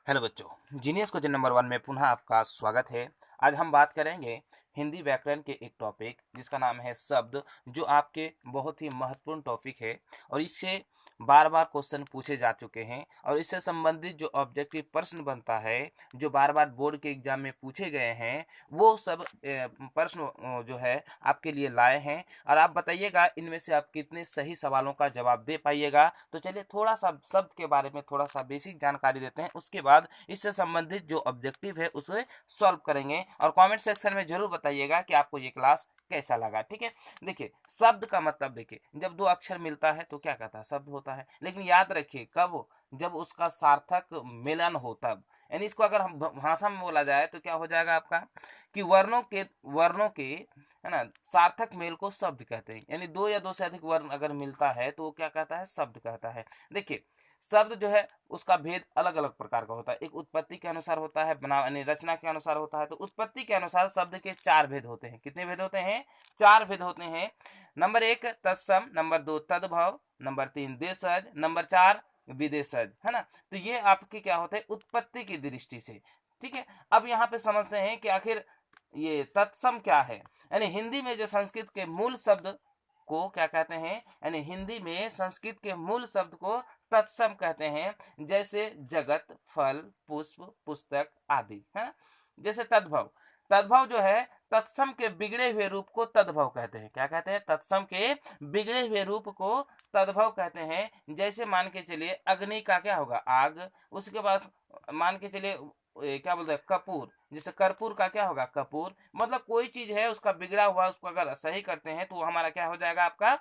Hello बच्चों, genius question number 1 में पुनः आपका स्वागत है। आज हम बात करेंगे हिंदी व्याकरण के एक टॉपिक जिसका नाम है शब्द, जो आपके बहुत ही महत्वपूर्ण टॉपिक है और इससे बार बार क्वेश्चन पूछे जा चुके हैं और इससे संबंधित जो ऑब्जेक्टिव प्रश्न बनता है, जो बार बार बोर्ड के एग्जाम में पूछे गए हैं, वो सब प्रश्न जो है आपके लिए लाए हैं और आप बताइएगा इनमें से आप कितने सही सवालों का जवाब दे पाइएगा। तो चलिए थोड़ा सा शब्द के बारे में थोड़ा सा बेसिक जानकारी देते हैं, उसके बाद इससे संबंधित जो ऑब्जेक्टिव है उसे सॉल्व करेंगे और कमेंट सेक्शन में जरूर बताइएगा कि आपको ये क्लास कैसा लगा। ठीक है, देखिए शब्द का मतलब, देखिए जब दो अक्षर मिलता है तो क्या कहता है, शब्द होता है। लेकिन याद रखिए कब, जब उसका सार्थक मिलन हो तब, यानी इसको अगर हम भाषा में बोला जाए तो क्या हो जाएगा आपका कि वर्णों के है ना सार्थक मेल को शब्द कहते हैं। यानी दो या दो से अधिक वर्ण अगर मिलता है तो वो क्या कहता है, शब्द कहता है। देखिए शब्द जो है उसका भेद अलग अलग प्रकार का होता है। एक उत्पत्ति के अनुसार होता है, बना यानी रचना के अनुसार होता है। तो उत्पत्ति के अनुसार शब्द के 4 भेद होते हैं। कितने भेद होते हैं? 4 भेद होते हैं। नंबर 1 तत्सम, नंबर 2 तद्भव, नंबर 3 देशज, नंबर 4 विदेशज, है ना। तो ये आपके क्या होते हैं उत्पत्ति की दृष्टि से। ठीक है, अब यहाँ पे समझते हैं कि आखिर ये तत्सम क्या है। यानी हिंदी में जो संस्कृत के मूल शब्द को क्या कहते हैं, यानी हिंदी में संस्कृत के मूल शब्द को तत्सम कहते हैं। जैसे जगत, फल, पुष्प, पुस्तक आदि है। जैसे तद्भव, तद्भव जो है तत्सम के बिगड़े हुए रूप को तद्भव कहते हैं। क्या कहते हैं? तत्सम के बिगड़े हुए रूप को तद्भव कहते हैं। जैसे मान के चलिए अग्नि का क्या होगा, आग। उसके बाद मान के चलिए क्या बोलते हैं, कपूर। जैसे कर्पूर का क्या होगा, कपूर। मतलब कोई चीज है उसका बिगड़ा हुआ, उसको अगर सही करते हैं तो हमारा क्या हो जाएगा, आपका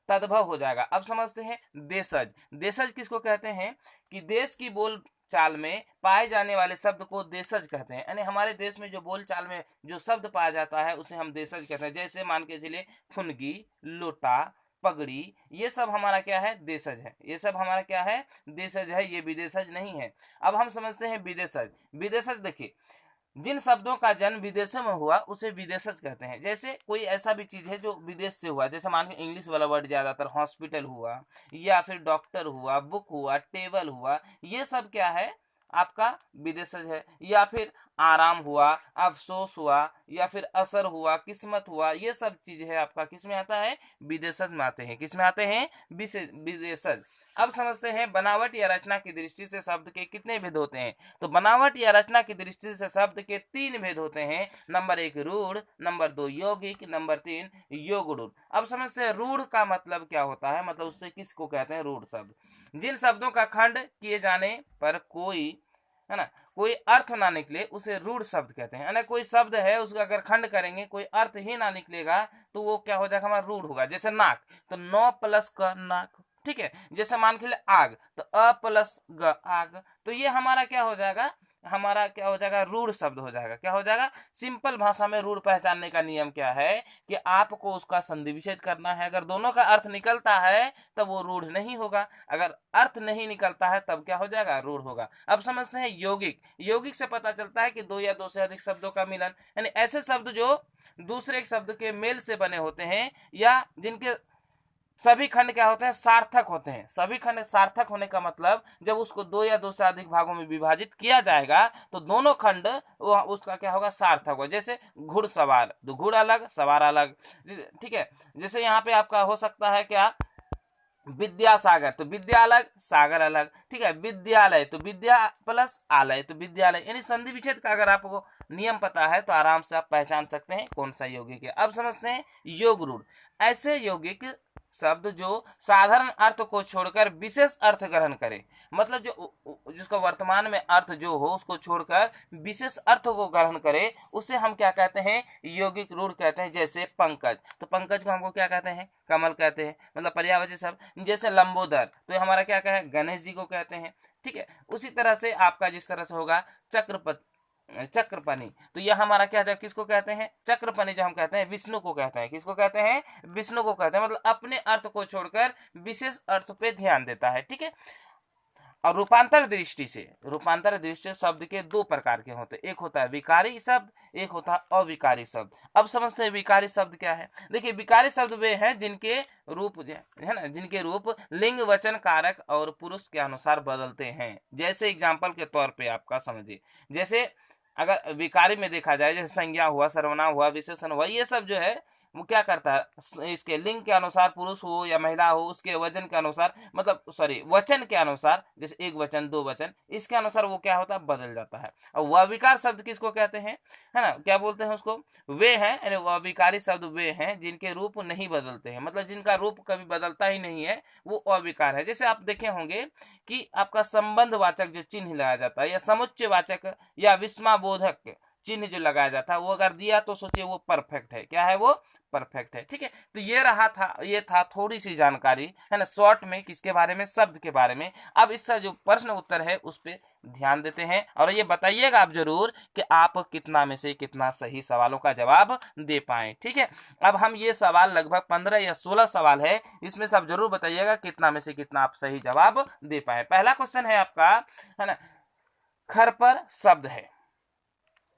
तद्भव हो जाएगा। अब समझते हैं देशज। देशज किसको कहते हैं कि देश की बोल चाल में पाए जाने वाले शब्द को देशज कहते हैं। यानी हमारे देश में जो बोल चाल में जो शब्द पाया जाता है उसे हम देशज कहते हैं। जैसे मान के चलिए फुनगी, लोटा, पगड़ी, ये सब हमारा क्या है, देशज है। ये सब हमारा क्या है, देशज है, ये विदेशज नहीं है। अब हम समझते हैं विदेशज। विदेशज देखिए जिन शब्दों का जन्म विदेशों में हुआ उसे विदेशज कहते हैं। जैसे कोई ऐसा भी चीज है जो विदेश से हुआ, जैसे मान के इंग्लिश वाला वर्ड ज्यादातर हॉस्पिटल हुआ, या फिर डॉक्टर हुआ, बुक हुआ, टेबल हुआ, ये सब क्या है आपका विदेशज है। या फिर आराम हुआ, अफसोस हुआ, या फिर असर हुआ, किस्मत हुआ, ये सब चीज है आपका किस में आता है, विदेशज में आते हैं। किस में आते हैं, विदेशज। अब समझते हैं बनावट या रचना की दृष्टि से शब्द के कितने भेद होते हैं। तो बनावट या रचना की दृष्टि से शब्द के 3 भेद होते हैं। नंबर 1 रूढ़, नंबर 2 यौगिक, नंबर 3 योगरूढ़। अब समझते हैं रूढ़ का मतलब क्या होता है, मतलब उससे किसको कहते हैं, रूढ़ शब्द। जिन शब्दों का खंड किए जाने पर कोई है ना कोई अर्थ ना निकले उसे रूढ़ शब्द कहते हैं। यानी कोई शब्द है उसका अगर खंड करेंगे कोई अर्थ ही ना निकलेगा तो वो क्या हो जाएगा, हमारा रूढ़ होगा। जैसे नाक, तो 9 प्लस का नाक। ठीक है, जैसे मान के लिए आग, तो अ प्लस ग आग। तो ये हमारा क्या हो जाएगा, हमारा क्या हो जाएगा, रूढ़ शब्द हो जाएगा। क्या हो जाएगा, सिंपल भाषा में रूढ़ पहचानने का नियम क्या है कि आपको उसका संधि विच्छेद करना है। अगर दोनों का अर्थ निकलता है तब वो रूढ़ नहीं होगा, अगर अर्थ नहीं निकलता है तब क्या हो जाएगा, रूढ़ होगा। अब समझते हैं यौगिक। यौगिक से पता चलता है कि दो या दो से अधिक शब्दों का मिलन, यानी ऐसे शब्द जो दूसरे एक शब्द के मेल से बने होते हैं या जिनके सभी खंड क्या होते हैं, सार्थक होते हैं। सभी खंड सार्थक होने का मतलब जब उसको दो या दो से अधिक भागों में विभाजित किया जाएगा तो दोनों खंड वो उसका क्या होगा, सार्थक होगा। जैसे घुड़सवार, तो घुड़ अलग, सवार अलग। ठीक है, जैसे यहाँ पे आपका हो सकता है क्या, विद्यासागर, तो विद्या अलग, सागर अलग। ठीक है, विद्यालय, तो विद्या प्लस आलय, तो विद्यालय। यानी संधि विच्छेद का अगर आपको नियम पता है तो आराम से आप पहचान सकते हैं कौन सा यौगिक है। अब समझते हैं योग रूढ़। ऐसे यौगिक शब्द जो साधारण अर्थ को छोड़कर विशेष अर्थ ग्रहण करे, मतलब जो जिसका वर्तमान में अर्थ जो हो उसको छोड़कर विशेष अर्थ को ग्रहण करे, उसे हम क्या कहते हैं, यौगिक रूढ़ कहते हैं। जैसे पंकज, तो पंकज को हमको क्या कहते हैं, कमल कहते हैं, मतलब पर्यायवाची शब्द। जैसे लंबोदर, तो ये हमारा क्या कहे, गणेश जी को कहते हैं। ठीक है, उसी तरह से आपका जिस तरह से होगा चक्रपनी, तो यह हमारा क्या है, किसको कहते हैं, चक्रपनी जो हम कहते हैं विष्णु को कहते हैं। किसको कहते हैं, विष्णु को कहते हैं। मतलब अपने अर्थ को छोड़कर विशेष अर्थ पे ध्यान देता है। ठीक है, और रूपांतर दृष्टि से शब्द के दो प्रकार के होते हैं, एक होता है विकारी शब्द, एक होता है अविकारी शब्द। अब समझते हैं विकारी शब्द क्या है। देखिए विकारी शब्द वे हैं जिनके रूप है ना, जिनके रूप लिंग, वचन, कारक और पुरुष के अनुसार बदलते हैं। जैसे एग्जाम्पल के तौर पे आपका समझिए, जैसे अगर विकारी में देखा जाए, जैसे संज्ञा हुआ, सर्वनाम हुआ, विशेषण हुआ, ये सब जो है वो क्या करता है, इसके लिंग के अनुसार पुरुष हो या महिला हो, उसके वजन के अनुसार, मतलब सॉरी वचन के अनुसार, जैसे एक वचन, दो वचन, इसके अनुसार वो क्या होता है, बदल जाता है। और वविकार शब्द किसको कहते हैं, है ना, क्या बोलते हैं उसको, वे हैं, यानी वविकारी शब्द वे हैं जिनके रूप नहीं बदलते हैं, मतलब जिनका रूप कभी बदलता ही नहीं है, वो अविकार है। जैसे आप देखे होंगे कि आपका संबंध वाचक जो चिन्ह लगाया जाता है, या समुच्चय वाचक या विस्मयबोधक चिन्ह जो लगाया जाता है, वो अगर दिया तो सोचिए वो परफेक्ट है। क्या है वो, परफेक्ट है। ठीक है, तो ये था थोड़ी सी जानकारी, है ना, शॉर्ट में किसके बारे में, शब्द के बारे में। अब इसका जो प्रश्न उत्तर है उस पर ध्यान देते हैं, और ये बताइएगा आप जरूर कि आप कितना में से कितना सही सवालों का जवाब दे पाए। ठीक है, अब हम ये सवाल लगभग 15 या 16 सवाल है, इसमें से आप जरूर बताइएगा कितना में से कितना आप सही जवाब दे पाए। पहला क्वेश्चन है आपका, है ना, खर पर शब्द है,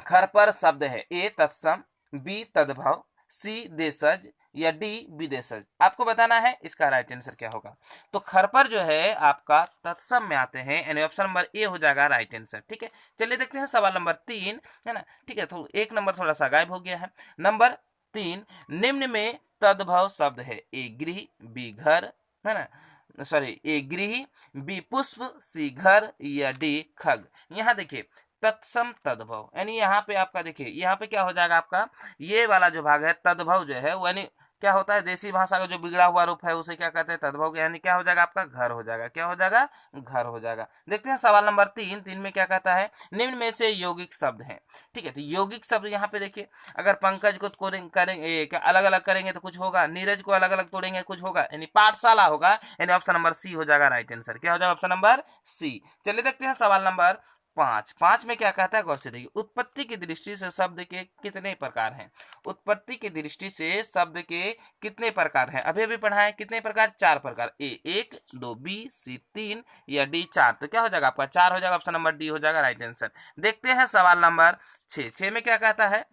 खर पर शब्द है, ए तत्सम, बी तद्भव, सी देशज या डी विदेशज। आपको बताना है इसका राइट आंसर क्या होगा। तो खर पर जो है आपका तत्सम में आते हैं, यानी ऑप्शन नंबर ए हो जाएगा राइट आंसर। ठीक है, चलिए देखते हैं सवाल नंबर 3, है ना। ठीक है, तो एक नंबर थोड़ा सा गायब हो गया है। नंबर 3, निम्न में तद्भव शब्द है, ए गृह, बी घर, है ना, सॉरी, ए गृह, बी पुष्प, सी घर या डी खग। यहाँ देखिए तत्सम तद्भव, यानी यहाँ पे आपका देखिए, यहाँ पे क्या हो जाएगा आपका, ये वाला जो भाग है तद्भव जो है, यानी क्या होता है, देसी भाषा का जो बिगड़ा हुआ रूप है उसे क्या कहते हैं, तद्भव, यानी क्या हो जाएगा आपका, घर हो जाएगा। क्या हो जाएगा, घर हो जाएगा। देखते हैं सवाल नंबर 3 में क्या कहता है, निम्न में से यौगिक शब्द हैं। ठीक है, तो यौगिक शब्द यहाँ पे देखिए, अगर पंकज को करेंगे क्या अलग अलग करेंगे तो कुछ होगा, नीरज को अलग अलग तोड़ेंगे कुछ होगा, यानी पाठशाला होगा, यानी ऑप्शन नंबर सी हो जाएगा राइट आंसर। क्या हो जाएगा, ऑप्शन नंबर सी। चलिए देखते हैं सवाल नंबर 5 में क्या कहता है, गौर से देखिए, उत्पत्ति की दृष्टि से शब्द के कितने प्रकार हैं। उत्पत्ति की दृष्टि से शब्द के कितने प्रकार हैं, अभी अभी पढ़ा है, कितने प्रकार, 4 प्रकार, ए 1, 2, बी, सी 3 या डी 4। तो क्या हो जाएगा आपका 4 हो जाएगा, ऑप्शन नंबर डी हो जाएगा राइट आंसर। देखते हैं सवाल नंबर 6 में क्या कहता है,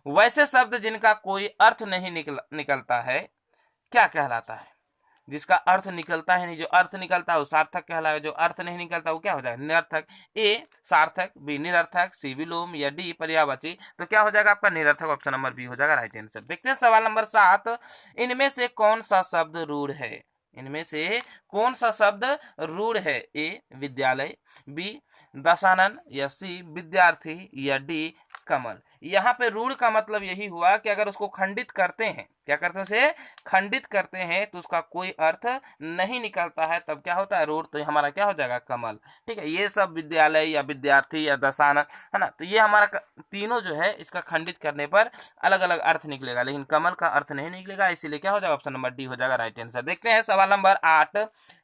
वैसे शब्द जिनका कोई अर्थ नहीं निकलता है क्या कहलाता है। जिसका अर्थ निकलता है नहीं, जो अर्थ निकलता है वो सार्थक कहलाएगा, जो अर्थ नहीं निकलता वो क्या हो जाएगा, निरर्थक। ए सार्थक, बी निरर्थक, सी विलोम या डी पर्यायवाची। तो क्या हो जाएगा आपका निरर्थक, ऑप्शन नंबर बी हो जाएगा राइट आंसर। देखते हैं सवाल नंबर 7, इनमें से कौन सा शब्द रूढ़ है, इनमें से कौन सा शब्द रूढ़ है, ए विद्यालय, बी दशानन या सी विद्यार्थी या डी कमल। यहाँ पे रूढ़ का मतलब यही हुआ कि अगर उसको खंडित करते हैं, क्या करते हैं, उसे खंडित करते हैं तो उसका कोई अर्थ नहीं निकलता है, तब क्या होता है, रूढ़। तो हमारा क्या हो जाएगा, कमल। ठीक है, ये सब विद्यालय या विद्यार्थी या दशानन, है ना, तो ये हमारा तीनों जो है इसका खंडित करने पर अलग अलग अर्थ निकलेगा, लेकिन कमल का अर्थ नहीं निकलेगा, इसीलिए क्या हो जाएगा, ऑप्शन नंबर डी हो जाएगा राइट आंसर। देखते हैं सवाल नंबर 8,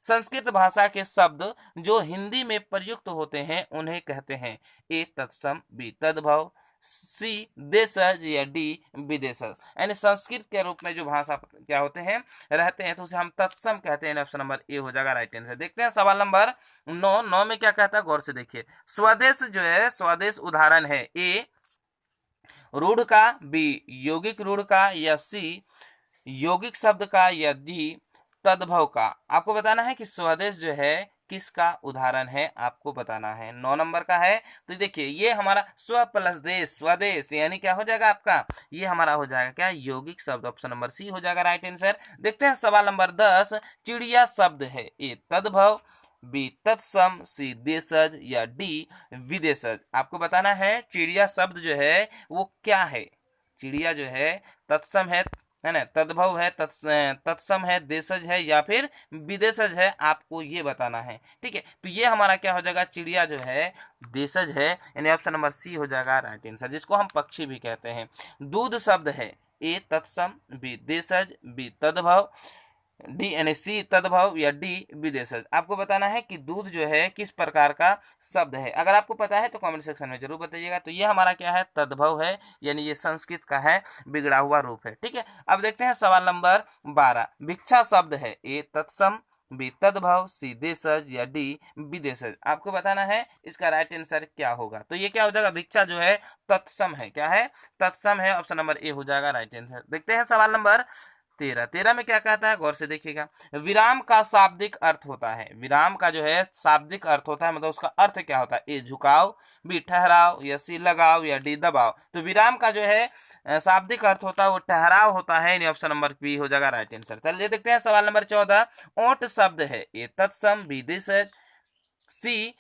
संस्कृत भाषा के शब्द जो हिंदी में प्रयुक्त होते हैं उन्हें कहते हैं, ए तत्सम, बी तद्भव, सी देशज या डी विदेशज। यानी संस्कृत के रूप में जो भाषा क्या होते हैं, रहते हैं, तो उसे हम तत्सम कहते हैं, ऑप्शन नंबर ए हो जाएगा राइट आंसर। देखते हैं सवाल नंबर 9 में क्या कहता है, गौर से देखिए, स्वदेश जो है, स्वदेश उदाहरण है, ए रूढ़ का, बी यौगिक रूढ़ का या सी यौगिक शब्द का या डी तद्भव का। आपको बताना है कि स्वदेश जो है किसका उदाहरण है, आपको बताना है। 9 नंबर का है, तो देखिए ये हमारा स्व प्लस देश, स्वदेश, यानी क्या हो जाएगा आपका, ये हमारा हो जाएगा क्या, यौगिक शब्द, ऑप्शन नंबर सी हो जाएगा राइट आंसर। देखते हैं सवाल नंबर 10, चिड़िया शब्द है, ए तद्भव, बी तत्सम, सी देशज या डी विदेशज। आपको बताना है चिड़िया शब्द जो है वो क्या है। चिड़िया जो है तत्सम है ना, तद्भव है, तत्सम है, देशज है या फिर विदेशज है, आपको ये बताना है। ठीक है, तो ये हमारा क्या हो जाएगा, चिड़िया जो है देशज है, यानी ऑप्शन नंबर सी हो जाएगा राइट आंसर, जिसको हम पक्षी भी कहते हैं। दूध शब्द है, ए तत्सम, बी देशज, बी तद्भव, डी यानी सी तद्भव या डी विदेशज। आपको बताना है कि दूध जो है किस प्रकार का शब्द है। अगर आपको पता है तो कमेंट सेक्शन में जरूर बताइएगा। तो ये हमारा क्या है, तद्भव है, यानी ये संस्कृत का है, बिगड़ा हुआ रूप है। ठीक है, अब देखते हैं सवाल नंबर 12, भिक्षा शब्द है, ए तत्सम, बी तद्भव, सी देशज या डी विदेशज। आपको बताना है इसका राइट आंसर क्या होगा। तो ये क्या हो जाएगा, भिक्षा जो है तत्सम है। क्या है, तत्सम है। ऑप्शन नंबर ए हो जाएगा राइट आंसर। देखते हैं सवाल नंबर 13 में क्या कहता है, गौर से देखिएगा। विराम का शाब्दिक अर्थ होता है, विराम का जो है शाब्दिक अर्थ होता है, मतलब उसका अर्थ क्या होता है, ए झुकाव, बी ठहराव या सी लगाव या डी दबाव। तो विराम का जो है शाब्दिक अर्थ होता है वो ठहराव होता है, यानी ऑप्शन नंबर बी हो जाएगा राइट आंसर। चलिए देखते हैं सवाल नंबर 14। ओट शब्द है, ए तत्सम, बी देशज, सी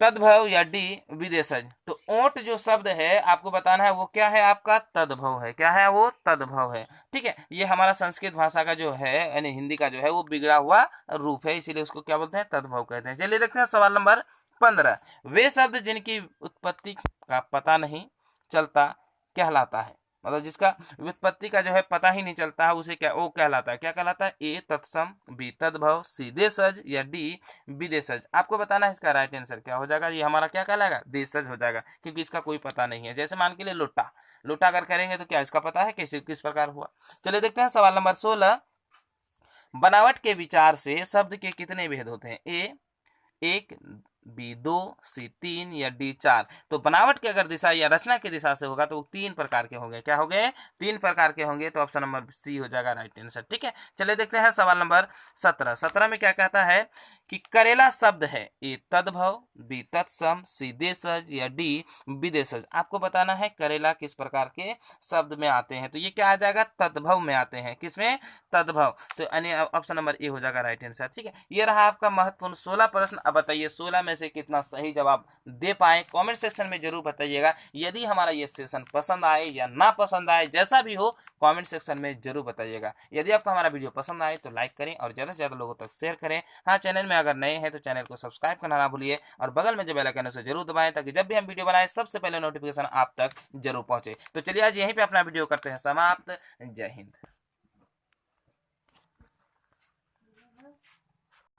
तद्भव या डी विदेशज। तो ओट जो शब्द है आपको बताना है वो क्या है, आपका तद्भव है। क्या है, वो तद्भव है। ठीक है, ये हमारा संस्कृत भाषा का जो है यानी हिंदी का जो है वो बिगड़ा हुआ रूप है, इसीलिए उसको क्या बोलते हैं, तद्भव कहते हैं। चलिए देखते हैं सवाल नंबर 15। वे शब्द जिनकी उत्पत्ति का पता नहीं चलता कहलाता है, मतलब जिसका व्युत्पत्ति का जो है पता ही नहीं चलता है उसे क्या, वो कहलाता है। क्या कहलाता है, ए तत्सम, बी तद्भव, सी देशज या डी विदेशज। आपको बताना है इसका राइट आंसर क्या हो जाएगा। ये हमारा क्या कहलाएगा, देशज हो जाएगा, क्योंकि इसका कोई पता नहीं है। जैसे मान के लिए लोटा, लोटा अगर करेंगे तो क्या इसका पता है किस किस प्रकार हुआ। चलिए देखते हैं सवाल नंबर 16। बनावट के विचार से शब्द के कितने भेद होते हैं, ए 1, बी 2, सी 3 या डी 4। तो बनावट की अगर दिशा या रचना की दिशा से होगा तो वो 3 प्रकार के होंगे। क्या हो गए, 3 प्रकार के होंगे। तो ऑप्शन नंबर सी हो जाएगा राइट आंसर। ठीक है, चलिए देखते हैं सवाल नंबर 17। 17 में क्या कहता है कि करेला शब्द है, ए तद्भव, बी तत्सम, सी देशज या डी विदेशज। आपको बताना है करेला किस प्रकार के शब्द में आते हैं। तो ये क्या आ जाएगा, तद्भव में आते हैं। किसमें, तद्भव। तो यानी ऑप्शन नंबर ए हो जाएगा राइट आंसर। ठीक है, ये रहा आपका महत्वपूर्ण 16 प्रश्न। अब बताइए 16 में से कितना सही जवाब दे पाए, कमेंट सेक्शन में जरूर बताइएगा। यदि हमारा ये सेशन पसंद आए या ना पसंद आए, जैसा भी हो कमेंट सेक्शन में जरूर बताइएगा। यदि आपको हमारा वीडियो पसंद आए तो लाइक करें और ज़्यादा से ज़्यादा लोगों तक शेयर करें। हाँ, चैनल में अगर नए हैं तो चैनल को सब्सक्राइब करना ना भूलिए और बगल में जो बेल आइकन है उसे जरूर दबाएं, ताकि जब भी हम वीडियो बनाएं सबसे पहले नोटिफिकेशन आप तक जरूर पहुंचे। तो चलिए आज यहीं पे अपना वीडियो करते हैं समाप्त। जय हिंद।